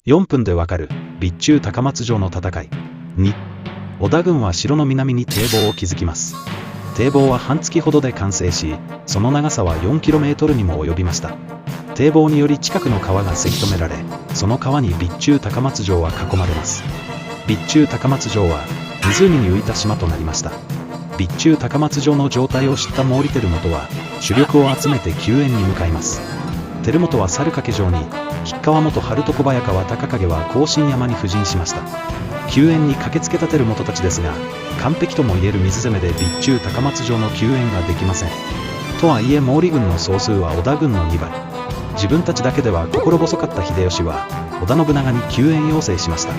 4分でわかる備中高松城の戦い。2、織田軍は城の南に堤防を築きます。堤防は半月ほどで完成し、その長さは 4km にも及びました。堤防により近くの川がせき止められ、その川に備中高松城は囲まれます。備中高松城は湖に浮いた島となりました。備中高松城の状態を知った毛利輝元は主力を集めて救援に向かいます。輝元は猿掛城に、吉川元春と小早川高景は甲信山に布陣しました。救援に駆けつけた輝元たちですが、完璧ともいえる水攻めで備中高松城の救援ができません。とはいえ毛利軍の総数は織田軍の2倍。自分たちだけでは心細かった秀吉は織田信長に救援要請しました。